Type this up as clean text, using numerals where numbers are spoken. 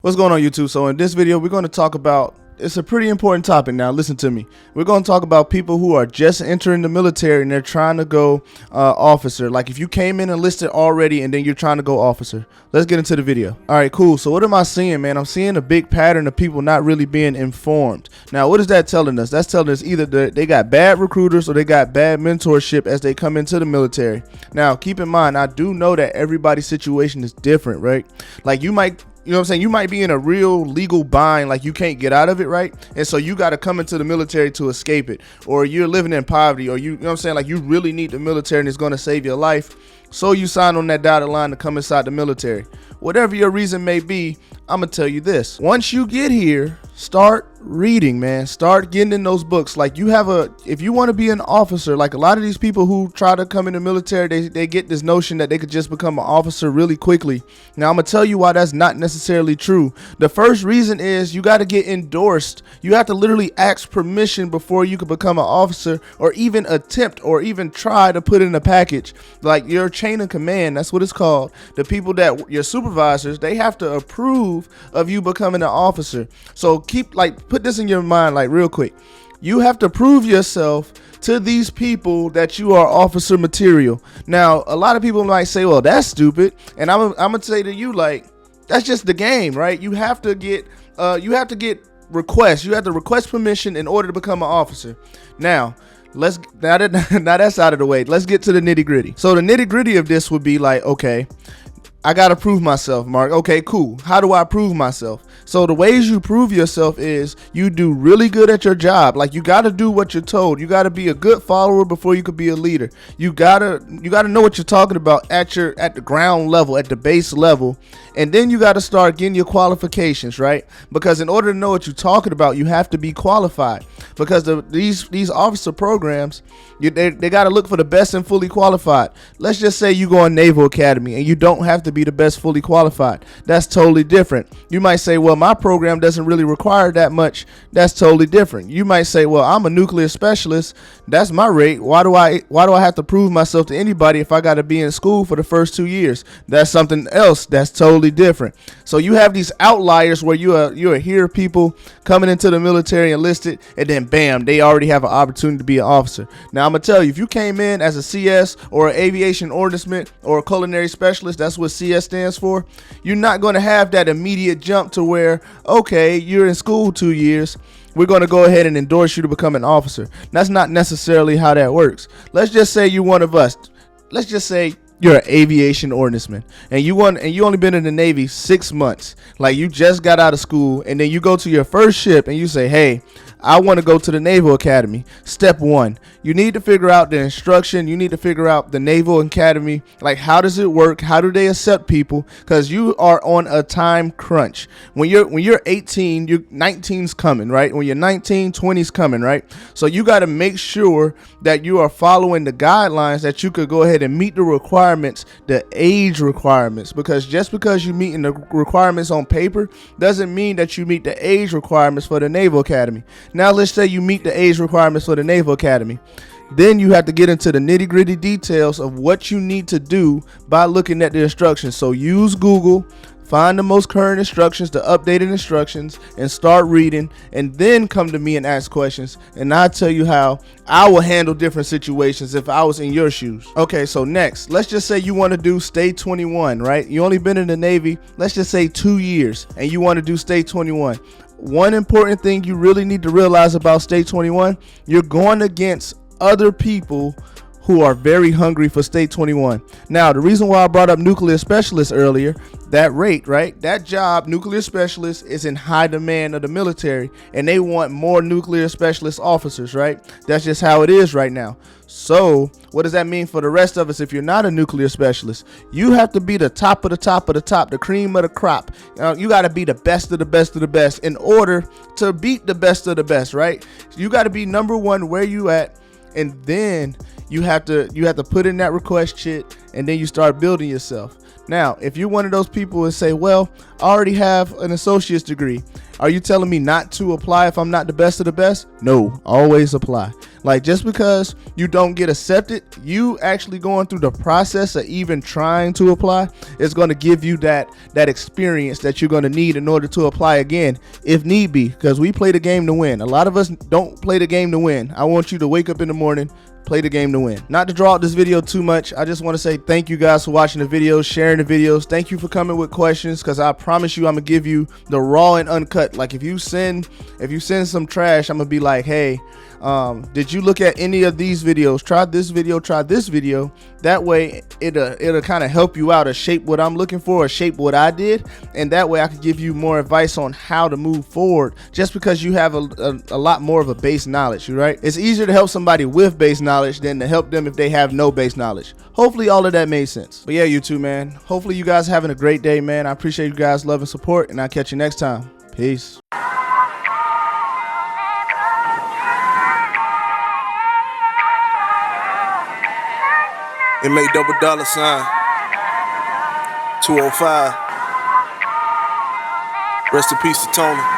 What's going on, YouTube? So in this video, we're going to talk about, it's a pretty important topic. Now listen to me. We're going to talk about people who are just entering the military and they're trying to go officer. Like if you came in enlisted already and then you're trying to go officer. Let's get into the video. All right, cool. So what am I seeing, man? I'm seeing a big pattern of people not really being informed. Now, what is that telling us? That's telling us either they got bad recruiters or they got bad mentorship as they come into the military. Now, keep in mind, I do know that everybody's situation is different, right? Like you might, you know what I'm saying? You might be in a real legal bind, like you can't get out of it, right? And so you got to come into the military to escape it, or you're living in poverty, or you know what I'm saying? Like you really need the military and it's going to save your life. So you sign on that dotted line to come inside the military. Whatever your reason may be, I'm going to tell you this. Once you get here, start reading, man. Start getting in those books. Like if you want to be an officer, like a lot of these people who try to come in the military, they get this notion that they could just become an officer really quickly. Now I'm gonna tell you why that's not necessarily true. The first reason is you got to get endorsed. You have to literally ask permission before you can become an officer, or even attempt or even try to put in a package. Like your chain of command, that's what it's called. The people that your supervisors, they have to approve of you becoming an officer. So put this in your mind, like real quick. You have to prove yourself to these people that you are officer material. Now, a lot of people might say, well, that's stupid. And I'm gonna say to you, like, that's just the game, right? You have to get requests. You have to request permission in order to become an officer. Now that's out of the way. Let's get to the nitty gritty. So the nitty gritty of this would be like, okay, I gotta prove myself, Mark. Okay, cool. How do I prove myself? So the ways you prove yourself is you do really good at your job. Like you gotta do what you're told. You gotta be a good follower before you could be a leader. You gotta know what you're talking about at the ground level, at the base level, and then you gotta start getting your qualifications, right? Because in order to know what you're talking about, you have to be qualified. Because these officer programs, they gotta look for the best and fully qualified. Let's just say you go on Naval Academy and you don't have to be the best fully qualified. That's totally different. You might say, well, my program doesn't really require that much. That's totally different. You might say, well, I'm a nuclear specialist. That's my rate. Why do I have to prove myself to anybody if I got to be in school for the first 2 years? That's something else. That's totally different. So you have these outliers where you hear people coming into the military enlisted, and then bam, they already have an opportunity to be an officer. Now I'm gonna tell you, if you came in as a CS or an aviation ordnance or a culinary specialist, that's what CS stands for, you're not going to have that immediate jump to where, okay, you're in school 2 years, we're going to go ahead and endorse you to become an officer. That's not necessarily how that works. Let's just say you're one of us. Let's just say you're an aviation ordnanceman and you only been in the Navy 6 months. Like you just got out of school, and then you go to your first ship and you say, hey, I want to go to the Naval Academy. Step one, you need to figure out the instruction. You need to figure out the Naval Academy. Like, how does it work? How do they accept people? Because you are on a time crunch. When you're 18, 19's coming, right? When you're 19, 20's coming, right? So you got to make sure that you are following the guidelines, that you could go ahead and meet the requirements, the age requirements. Because just because you meet the requirements on paper doesn't mean that you meet the age requirements for the Naval Academy. Now let's say you meet the age requirements for the Naval Academy. Then you have to get into the nitty-gritty details of what you need to do by looking at the instructions. So use Google, find the most current instructions, the updated instructions, and start reading, and then come to me and ask questions, and I'll tell you how I will handle different situations if I was in your shoes. Okay, so next, let's just say you want to do Stay 21, right? You only been in the Navy, let's just say 2 years, and you want to do Stay 21. One important thing you really need to realize about Stay 21, you're going against other people who are very hungry for Stay 21. Now, the reason why I brought up nuclear specialist earlier, that rate, right? That job, nuclear specialist, is in high demand of the military, and they want more nuclear specialist officers, right? That's just how it is right now. So what does that mean for the rest of us? If you're not a nuclear specialist, you have to be the top of the top of the top, the cream of the crop. You got to be the best of the best of the best in order to beat the best of the best, right? You got to be number one where you at, and then you have to put in that request shit, and then you start building yourself. Now, if you're one of those people and say, well, I already have an associate's degree, Are you telling me not to apply if I'm not the best of the best? No, always apply. Like, just because you don't get accepted, you actually going through the process of even trying to apply is going to give you that experience that you're going to need in order to apply again if need be, because we play the game to win. A lot of us don't play the game to win. I want you to wake up in the morning, play the game to win. Not to draw out this video too much, I just want to say thank you guys for watching the videos, sharing the videos. Thank you for coming with questions, because I promise you I'm gonna give you the raw and uncut. Like, if you send some trash, I'm gonna be like, hey, did you look at any of these videos? Try this video, try this video. That way it'll kind of help you out, or shape what I'm looking for, or shape what I did, and that way I can give you more advice on how to move forward, just because you have a lot more of a base knowledge, right? It's easier to help somebody with base knowledge than to help them if they have no base knowledge. Hopefully all of that made sense. But yeah, you two, man, hopefully you guys having a great day, man. I appreciate you guys' love and support, and I'll catch you next time. Peace. Inmate $$ 205. Rest in peace to Tony.